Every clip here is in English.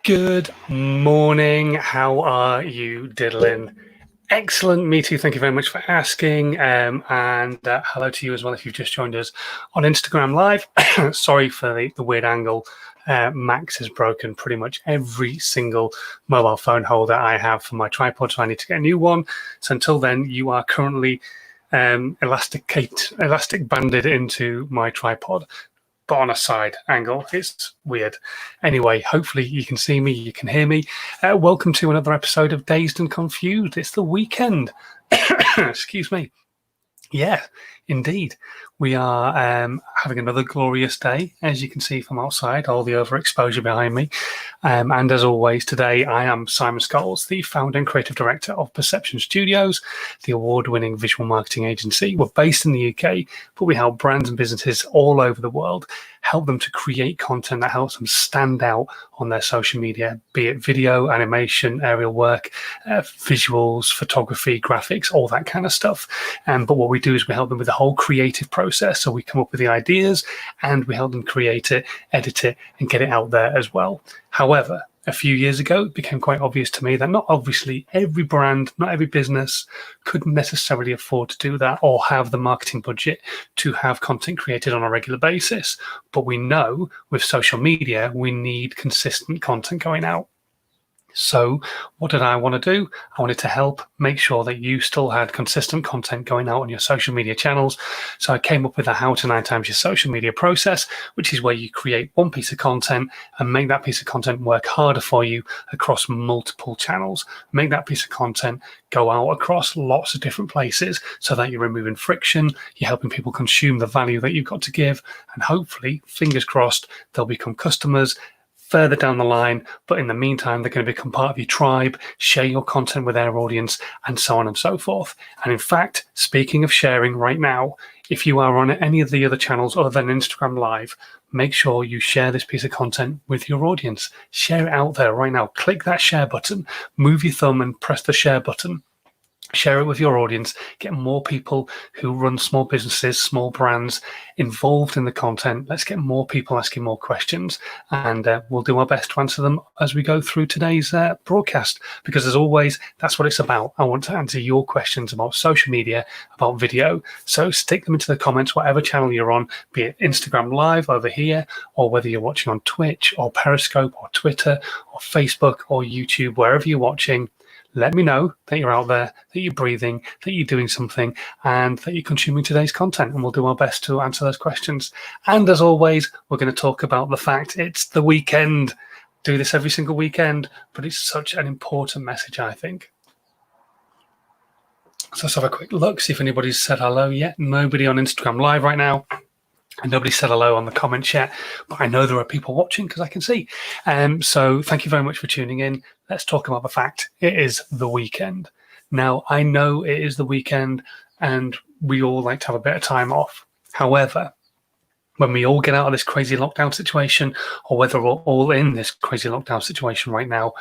Good morning. How are you diddling? Excellent. Me too. Thank you very much for asking. And hello to you as well if you've just joined us on Instagram Live. Sorry for the weird angle. Max has broken pretty much every single mobile phone holder I have for my tripod, so I need to get a new one. So until then, you are currently elastic banded into my tripod, but on a side angle. It's weird. Anyway, hopefully you can see me, you can hear me. Welcome to another episode of Dazed and Confused. It's the weekend. Excuse me. Yeah, indeed. We are having another glorious day, as you can see from outside, all the overexposure behind me. And as always, today I am Simon Scholes, the founder and creative director of Perception Studios, the award-winning visual marketing agency. We're based in the UK, but we help brands and businesses all over the world, help them to create content that helps them stand out on their social media, be it video, animation, aerial work, visuals, photography, graphics, all that kind of stuff. But what we do is we help them with the whole creative process. So we come up with the ideas and we help them create it, edit it, and get it out there as well. However, a few years ago, it became quite obvious to me that not obviously every brand, not every business could necessarily afford to do that or have the marketing budget to have content created on a regular basis. But we know with social media, we need consistent content going out. So what did I want to do? I wanted to help make sure that you still had consistent content going out on your social media channels. So I came up with a how to 9 times your social media process, which is where you create one piece of content and make that piece of content work harder for you across multiple channels. Make that piece of content go out across lots of different places so that you're removing friction, you're helping people consume the value that you've got to give, and hopefully, fingers crossed, they'll become customers further down the line, but in the meantime, they're going to become part of your tribe, share your content with their audience, and so on and so forth. And in fact, speaking of sharing right now, if you are on any of the other channels other than Instagram Live, make sure you share this piece of content with your audience. Share it out there right now. Click that share button, move your thumb and press the share button. Share it with your audience, get more people who run small businesses, small brands involved in the content. Let's get more people asking more questions, and we'll do our best to answer them as we go through today's broadcast, because as always, that's what it's about. I want to answer your questions about social media, about video. So stick them into the comments, whatever channel you're on, be it Instagram Live over here, or whether you're watching on Twitch or Periscope or Twitter or Facebook or YouTube, wherever you're watching. Let me know that you're out there, that you're breathing, that you're doing something, and that you're consuming today's content, and we'll do our best to answer those questions. And as always, we're going to talk about the fact it's the weekend. Do this every single weekend, but it's such an important message, I think. So let's have a quick look, see if anybody's said hello yet. Nobody on Instagram Live right now. And nobody said hello on the comment chat, but I know there are people watching because I can see. So thank you very much for tuning in. Let's talk about the fact it is the weekend. Now, I know it is the weekend and we all like to have a bit of time off. However, when we all get out of this crazy lockdown situation, or whether we're all in this crazy lockdown situation right now,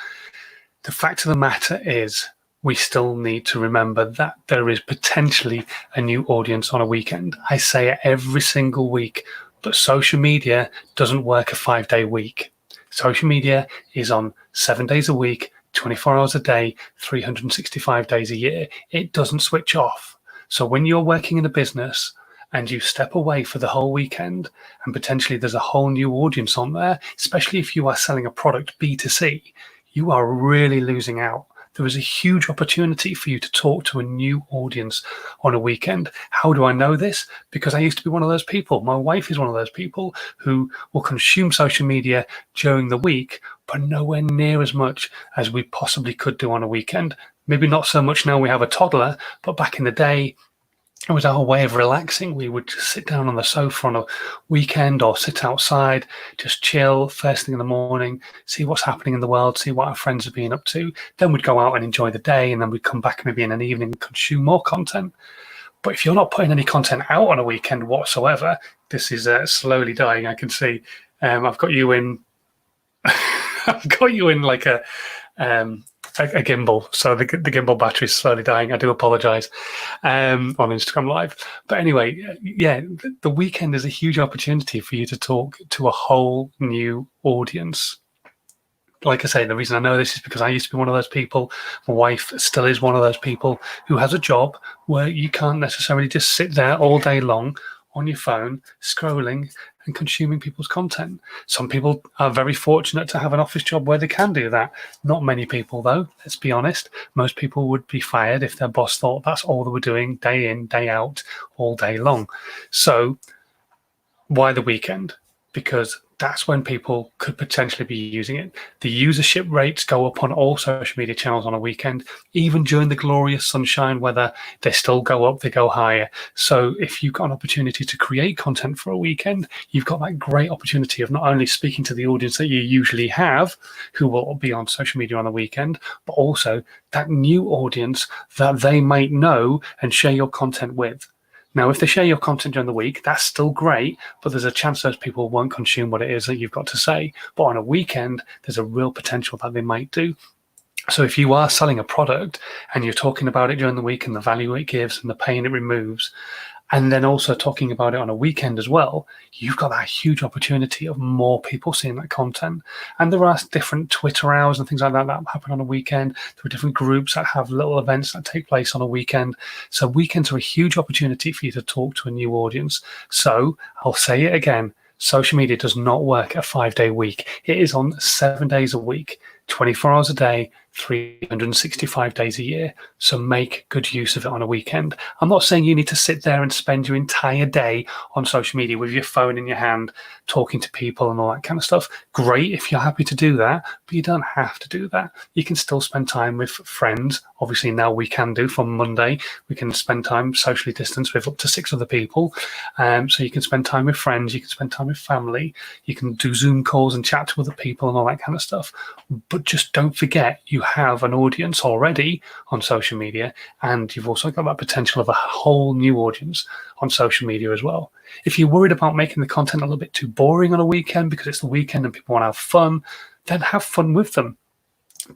the fact of the matter is we still need to remember that there is potentially a new audience on a weekend. I say it every single week, but social media doesn't work a 5-day week. Social media is on 7 days a week, 24 hours a day, 365 days a year. It doesn't switch off. So when you're working in a business and you step away for the whole weekend and potentially there's a whole new audience on there, especially if you are selling a product B2C, you are really losing out. There is a huge opportunity for you to talk to a new audience on a weekend. How do I know this? Because I used to be one of those people. My wife is one of those people who will consume social media during the week, but nowhere near as much as we possibly could do on a weekend. Maybe not so much now we have a toddler, but back in the day, it was our way of relaxing. We would just sit down on the sofa on a weekend or sit outside, just chill first thing in the morning, see what's happening in the world, see what our friends are being up to. Then we'd go out and enjoy the day, and then we'd come back maybe in an evening and consume more content. But if you're not putting any content out on a weekend whatsoever, this is slowly dying. I can see. I've got you in. I've got you in like a gimbal, so the gimbal battery is slowly dying. I do apologize on Instagram Live, but anyway, yeah, the weekend is a huge opportunity for you to talk to a whole new audience. like I say, the reason I know this is because I used to be one of those people. My wife still is one of those people who has a job where you can't necessarily just sit there all day long on your phone, scrolling and consuming people's content. Some people are very fortunate to have an office job where they can do that. Not many people, though, let's be honest. Most people would be fired if their boss thought that's all they were doing day in, day out, all day long. So why the weekend? Because that's when people could potentially be using it. The usership rates go up on all social media channels on a weekend. Even during the glorious sunshine weather, they still go up, they go higher. So if you've got an opportunity to create content for a weekend, you've got that great opportunity of not only speaking to the audience that you usually have, who will be on social media on the weekend, but also that new audience that they might know and share your content with. Now, if they share your content during the week, that's still great, but there's a chance those people won't consume what it is that you've got to say. But on a weekend, there's a real potential that they might do. So if you are selling a product and you're talking about it during the week and the value it gives and the pain it removes, and then also talking about it on a weekend as well, you've got that huge opportunity of more people seeing that content. And there are different Twitter hours and things like that that happen on a weekend. There are different groups that have little events that take place on a weekend. So weekends are a huge opportunity for you to talk to a new audience. So I'll say it again, social media does not work a 5-day week. It is on 7 days a week, 24 hours a day, 365 days a year. So make good use of it on a weekend. I'm not saying you need to sit there and spend your entire day on social media with your phone in your hand, talking to people and all that kind of stuff. Great if you're happy to do that, but you don't have to do that. You can still spend time with friends. Obviously now we can do from Monday, we can spend time socially distanced with up to 6 other people. So you can spend time with friends, you can spend time with family, you can do Zoom calls and chat to other people and all that kind of stuff. But just don't forget, you have an audience already on social media, and you've also got that potential of a whole new audience on social media as well. If you're worried about making the content a little bit too boring on a weekend because it's the weekend and people want to have fun, then have fun with them.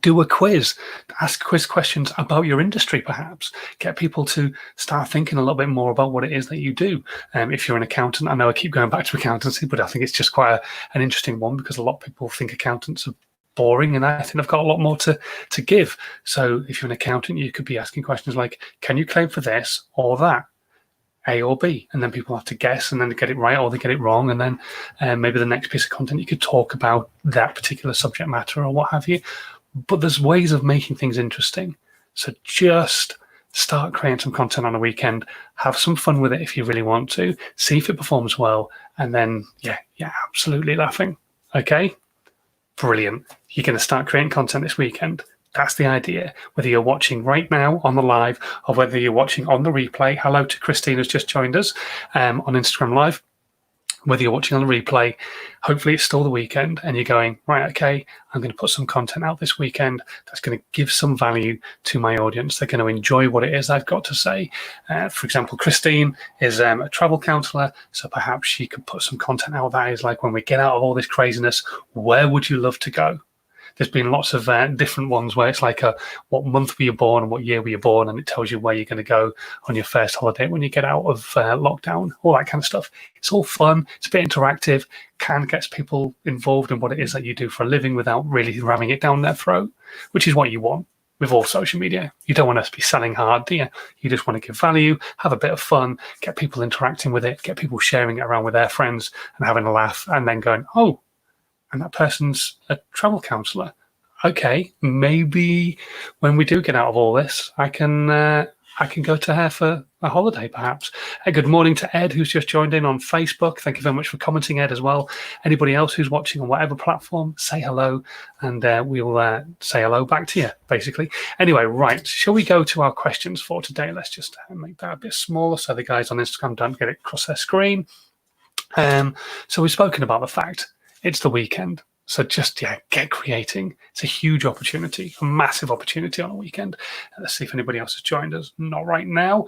Do a quiz, ask quiz questions about your industry, perhaps. Get people to start thinking a little bit more about what it is that you do. If you're an accountant, I know I keep going back to accountancy, but I think it's just quite an interesting one because a lot of people think accountants are boring, and I think I've got a lot more to give. So if you're an accountant, you could be asking questions like, can you claim for this or that? A or B, and then people have to guess and then they get it right or they get it wrong, and then maybe the next piece of content you could talk about that particular subject matter or what have you. But there's ways of making things interesting. So just start creating some content on a weekend, have some fun with it if you really want to, see if it performs well, and then yeah, absolutely laughing. Okay, brilliant. You're going to start creating content this weekend. That's the idea. Whether you're watching right now on the live or whether you're watching on the replay. Hello to Christine who's just joined us on Instagram Live. Whether you're watching on the replay, hopefully it's still the weekend and you're going, right, okay, I'm going to put some content out this weekend that's going to give some value to my audience. They're going to enjoy what it is I've got to say. For example, Christine is a travel counsellor, so perhaps she could put some content out that is like, when we get out of all this craziness, where would you love to go? There's been lots of different ones where it's like what month were you born and what year were you born, and it tells you where you're going to go on your first holiday when you get out of lockdown, all that kind of stuff. It's all fun. It's a bit interactive, can get people involved in what it is that you do for a living without really ramming it down their throat, which is what you want with all social media. You don't want to be selling hard, do you? You just want to give value, have a bit of fun, get people interacting with it, get people sharing it around with their friends and having a laugh, and then going, oh, and that person's a travel counsellor. Okay, maybe when we do get out of all this, I can go to her for a holiday, perhaps. Good morning to Ed, who's just joined in on Facebook. Thank you very much for commenting, Ed, as well. Anybody else who's watching on whatever platform, say hello, and we'll say hello back to you, basically. Anyway, right, shall we go to our questions for today? Let's just make that a bit smaller so the guys on Instagram don't get it across their screen. So we've spoken about the fact it's the weekend. So just, get creating. It's a huge opportunity, a massive opportunity on a weekend. Let's see if anybody else has joined us. Not right now.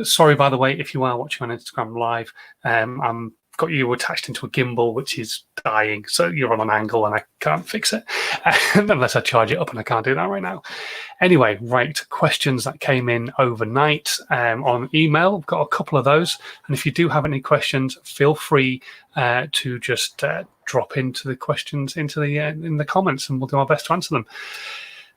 Sorry, by the way, if you are watching on Instagram Live, I'm got you attached into a gimbal which is dying, so you're on an angle and I can't fix it unless I charge it up, and I can't do that right now. Anyway, right, questions that came in overnight on email. I've got a couple of those, and if you do have any questions, feel free to just drop into the questions in the comments, and we'll do our best to answer them.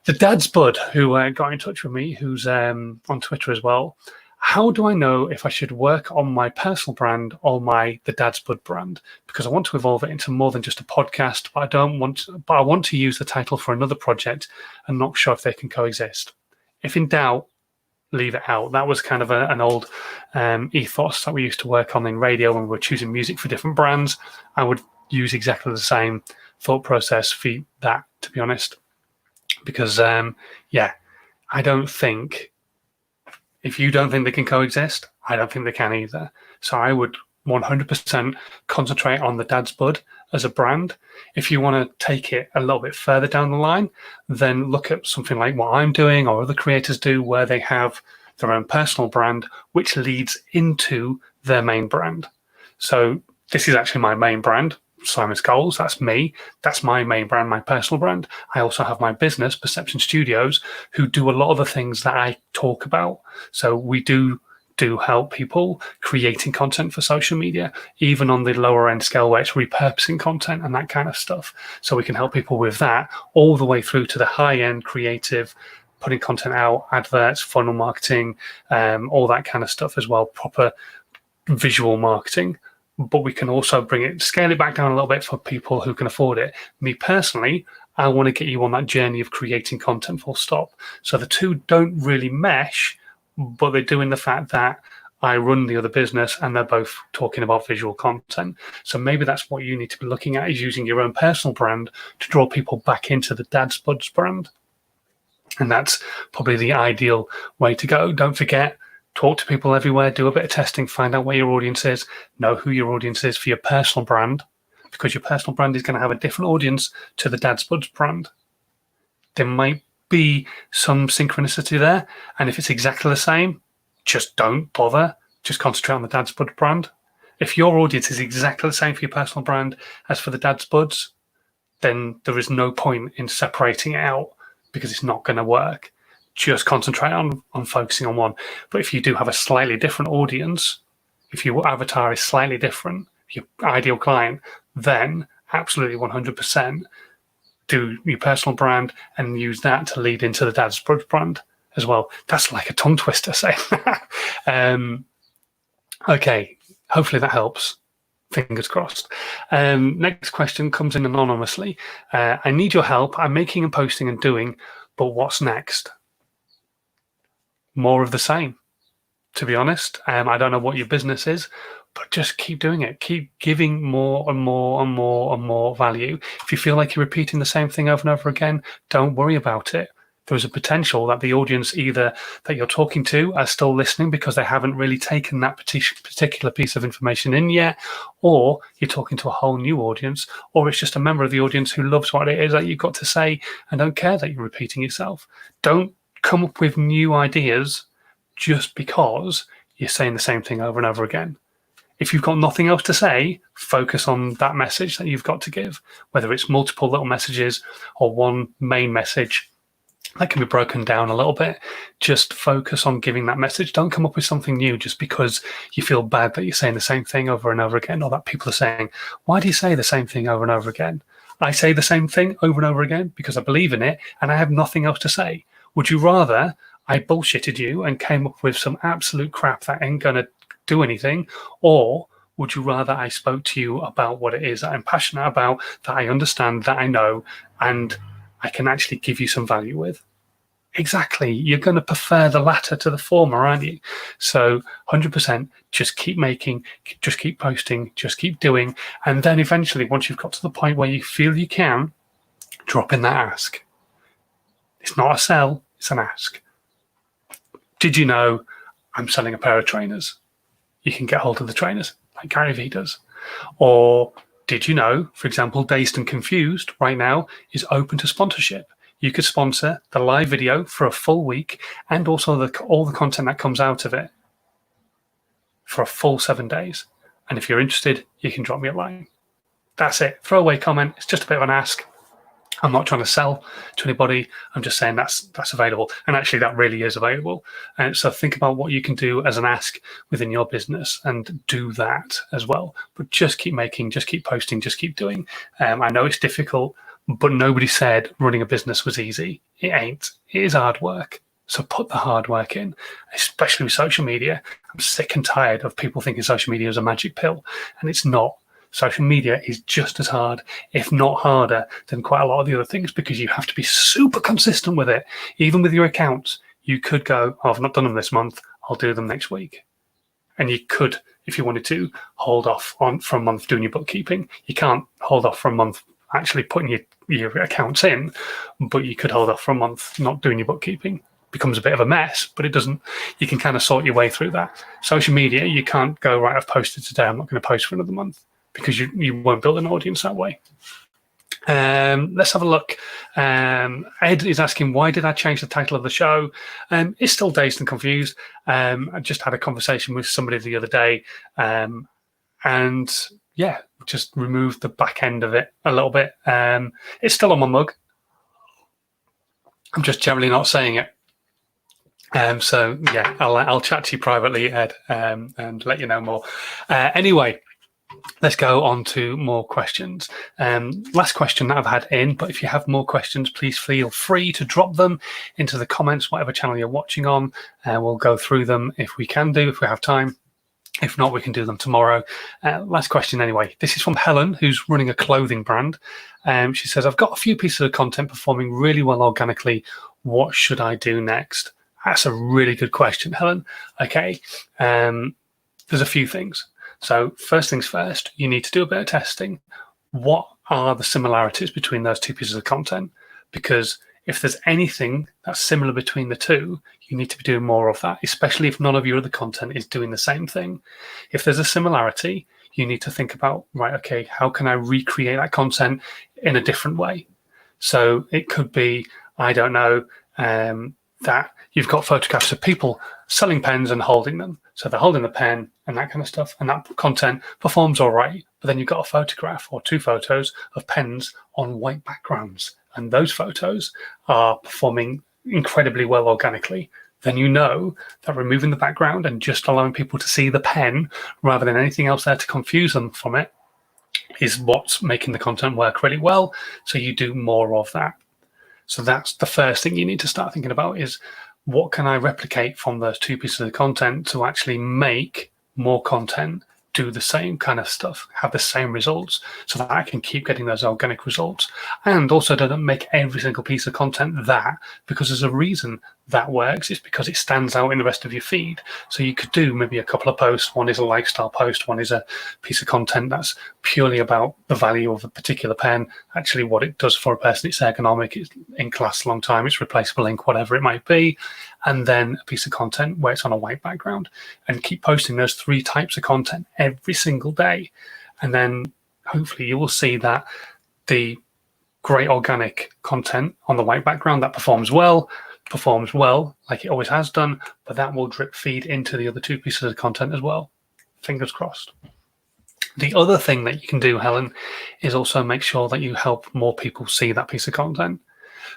The Dad's Bud, who got in touch with me, who's on Twitter as well. How do I know if I should work on my personal brand or the Dad's Bud brand? Because I want to evolve it into more than just a podcast, but I want to use the title for another project and not sure if they can coexist. If in doubt, leave it out. That was kind of an old ethos that we used to work on in radio when we were choosing music for different brands. I would use exactly the same thought process for that, to be honest. Because, I don't think, if you don't think they can coexist, I don't think they can either. So I would 100% concentrate on the Dad's Bud as a brand. If you want to take it a little bit further down the line, then look at something like what I'm doing or other creators do, where they have their own personal brand, which leads into their main brand. So this is actually my main brand, Simon's Goals. That's me. That's my main brand, my personal brand. I also have my business, Perception Studios, who do a lot of the things that I talk about. So we do help people creating content for social media, even on the lower end scale where it's repurposing content and that kind of stuff. So we can help people with that all the way through to the high end creative, putting content out, adverts, funnel marketing, all that kind of stuff as well, proper visual marketing. But we can also scale it back down a little bit for people who can afford it. Me personally, I want to get you on that journey of creating content full stop. So the two don't really mesh, but they do in the fact that I run the other business and they're both talking about visual content. So maybe that's what you need to be looking at, is using your own personal brand to draw people back into the Dad's Buds brand. And that's probably the ideal way to go. Don't forget, talk to people everywhere, do a bit of testing, find out where your audience is, know who your audience is for your personal brand, because your personal brand is going to have a different audience to the Dad's Buds brand. There might be some synchronicity there, and if it's exactly the same, just don't bother. Just concentrate on the Dad's Bud brand. If your audience is exactly the same for your personal brand as for the Dad's Buds, then there is no point in separating it out, because it's not going to work. Just concentrate on focusing on one. But if you do have a slightly different audience, if your avatar is slightly different, your ideal client, then absolutely 100% do your personal brand and use that to lead into the Dad's Bud brand as well. That's like a tongue twister, say. Okay, hopefully that helps. Fingers crossed. Next question comes in anonymously. I need your help. I'm making and posting and doing, but what's next? More of the same, to be honest. I don't know what your business is, but just keep doing it. Keep giving more and more and more and more value. If you feel like you're repeating the same thing over and over again, don't worry about it. There's a potential that the audience either that you're talking to are still listening because they haven't really taken that particular piece of information in yet, or you're talking to a whole new audience, or it's just a member of the audience who loves what it is that you've got to say and don't care that you're repeating yourself. Don't come up with new ideas just because you're saying the same thing over and over again. If you've got nothing else to say, focus on that message that you've got to give, whether it's multiple little messages or one main message that can be broken down a little bit. Just focus on giving that message. Don't come up with something new just because you feel bad that you're saying the same thing over and over again, or that people are saying, why do you say the same thing over and over again? I say the same thing over and over again because I believe in it and I have nothing else to say. Would you rather I bullshitted you and came up with some absolute crap that ain't going to do anything? Or would you rather I spoke to you about what it is that I'm passionate about, that I understand, that I know, and I can actually give you some value with? Exactly. You're going to prefer the latter to the former, aren't you? So 100%, just keep making, just keep posting, just keep doing. And then eventually, once you've got to the point where you feel you can, drop in that ask. It's not a sell, it's an ask. Did you know I'm selling a pair of trainers? You can get hold of the trainers like Gary Vee does. Or did you know, for example, Dazed and Confused right now is open to sponsorship? You could sponsor the live video for a full week and also all the content that comes out of it for a full 7 days. And if you're interested, you can drop me a line. That's it. Throwaway comment. It's just a bit of an ask. I'm not trying to sell to anybody. I'm just saying that's available. And actually, that really is available. And so think about what you can do as an ask within your business and do that as well. But just keep making, just keep posting, just keep doing. I know it's difficult, but nobody said running a business was easy. It ain't. It is hard work. So put the hard work in, especially with social media. I'm sick and tired of people thinking social media is a magic pill, and it's not. Social media is just as hard, if not harder, than quite a lot of the other things, because you have to be super consistent with it. Even with your accounts, you could go, oh, I've not done them this month, I'll do them next week. And you could, if you wanted to, hold off for a month doing your bookkeeping. You can't hold off for a month actually putting your accounts in, but you could hold off for a month not doing your bookkeeping. Becomes a bit of a mess, but it doesn't. You can kind of sort your way through that. Social media, you can't go, right, I've posted today, I'm not going to post for another month, because you won't build an audience that way. Let's have a look. Ed is asking, why did I change the title of the show? It's still Dazed and Confused. I just had a conversation with somebody the other day, and yeah, just removed the back end of it a little bit. It's still on my mug. I'm just generally not saying it. So yeah, I'll chat to you privately, Ed, and let you know more. Anyway, let's go on to more questions. Last question that I've had in, but if you have more questions, please feel free to drop them into the comments, whatever channel you're watching on, and we'll go through them if we have time. If not, we can do them tomorrow. Last question anyway. This is from Helen, who's running a clothing brand. She says, I've got a few pieces of content performing really well organically. What should I do next? That's a really good question, Helen. Okay, there's a few things. So first things first, you need to do a bit of testing. What are the similarities between those two pieces of content? Because if there's anything that's similar between the two, you need to be doing more of that, especially if none of your other content is doing the same thing. If there's a similarity, you need to think about, right, okay, how can I recreate that content in a different way? So it could be, I don't know, that you've got photographs of people selling pens and holding them. So they're holding the pen and that kind of stuff, and that content performs all right. But then you've got a photograph or two photos of pens on white backgrounds, and those photos are performing incredibly well organically. Then you know that removing the background and just allowing people to see the pen rather than anything else there to confuse them from it is what's making the content work really well. So you do more of that. So that's the first thing you need to start thinking about, is what can I replicate from those two pieces of content to actually make more content do the same kind of stuff, have the same results, so that I can keep getting those organic results. And also don't make every single piece of content that, because there's a reason that works. It's because it stands out in the rest of your feed. So you could do maybe a couple of posts. One is a lifestyle post, one is a piece of content that's purely about the value of a particular pen, actually what it does for a person, it's ergonomic, it's in class a long time, it's replaceable ink, whatever it might be. And then a piece of content where it's on a white background, and keep posting those three types of content every single day. And then hopefully you will see that the great organic content on the white background that performs well like it always has done, but that will drip feed into the other two pieces of content as well. Fingers crossed. The other thing that you can do, Helen, is also make sure that you help more people see that piece of content.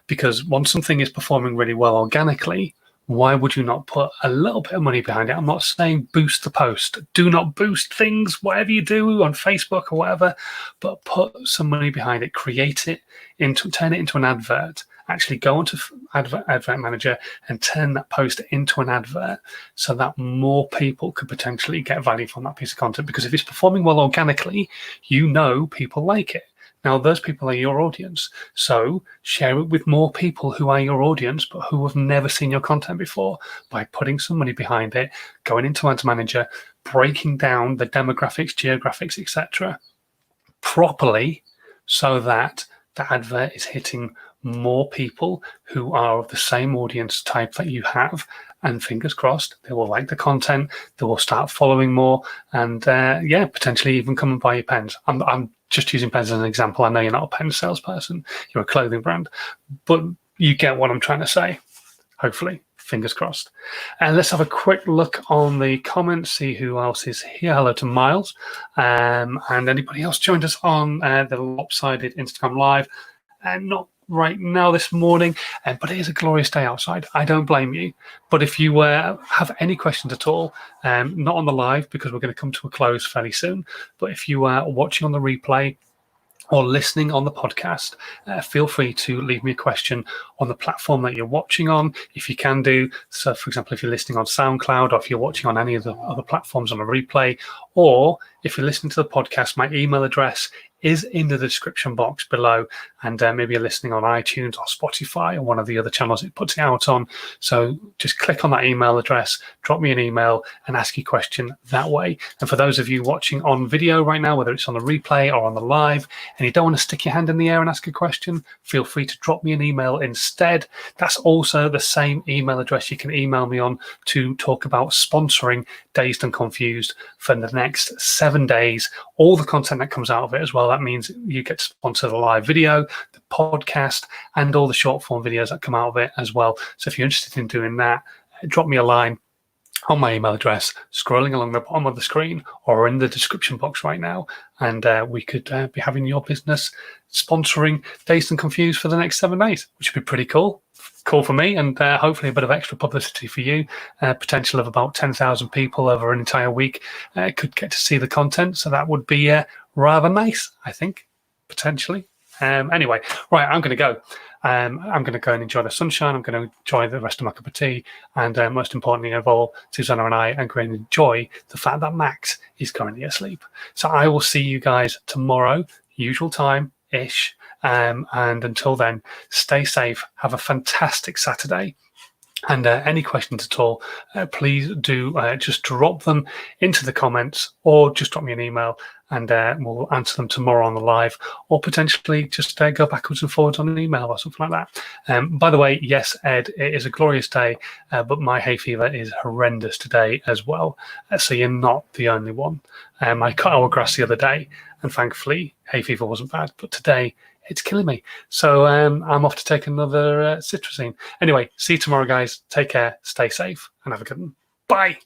Because once something is performing really well organically, why would you not put a little bit of money behind it? I'm not saying boost the post. Do not boost things, whatever you do on Facebook or whatever, but put some money behind it, turn it into an advert. Actually go onto Advert Manager and turn that post into an advert, so that more people could potentially get value from that piece of content. Because if it's performing well organically, you know people like it. Now, those people are your audience. So share it with more people who are your audience, but who have never seen your content before, by putting some money behind it, going into Ads Manager, breaking down the demographics, geographics, etc. properly, so that the advert is hitting more people who are of the same audience type that you have. And fingers crossed, they will like the content, they will start following more, and potentially even come and buy your pens. I'm just using pens as an example. I know you're not a pen salesperson, you're a clothing brand, but you get what I'm trying to say. hopefully. Fingers crossed. And let's have a quick look on the comments, see who else is here. Hello to Miles. And anybody else joined us on the Lopsided Instagram Live. Not right now this morning, but it is a glorious day outside. I don't blame you. But if you have any questions at all, not on the live because we're going to come to a close fairly soon, but if you are watching on the replay, or listening on the podcast, feel free to leave me a question on the platform that you're watching on, if you can do. So, for example, if you're listening on SoundCloud, or if you're watching on any of the other platforms on a replay, or if you're listening to the podcast, my email address is in the description box below, and maybe you're listening on iTunes or Spotify or one of the other channels it puts it out on. So just click on that email address, drop me an email and ask your question that way. And for those of you watching on video right now, whether it's on the replay or on the live, and you don't want to stick your hand in the air and ask a question, feel free to drop me an email instead. That's also the same email address you can email me on to talk about sponsoring Dazed and Confused for the next 7 days. All the content that comes out of it as well. That means you get to sponsor the live video, the podcast, and all the short form videos that come out of it as well. So if you're interested in doing that, drop me a line on my email address, scrolling along the bottom of the screen or in the description box right now, and we could be having your business sponsoring Dazed and Confused for the next 7 days, which would be pretty cool. Cool for me, and hopefully a bit of extra publicity for you. Potential of about 10,000 people over an entire week could get to see the content, so that would be rather nice, I think, potentially. Anyway, right, I'm going to go. I'm going to go and enjoy the sunshine. I'm going to enjoy the rest of my cup of tea. And most importantly of all, Susanna and I are going to enjoy the fact that Max is currently asleep. So I will see you guys tomorrow, usual time-ish. And until then, stay safe. Have a fantastic Saturday. And any questions at all, please do just drop them into the comments or just drop me an email, and we'll answer them tomorrow on the live, or potentially just go backwards and forwards on an email or something like that. By the way, yes, Ed, it is a glorious day, but my hay fever is horrendous today as well. So you're not the only one. I cut our grass the other day, and thankfully hay fever wasn't bad, but today it's killing me. So I'm off to take another citrusine. Anyway, see you tomorrow, guys. Take care, stay safe, and have a good one. Bye.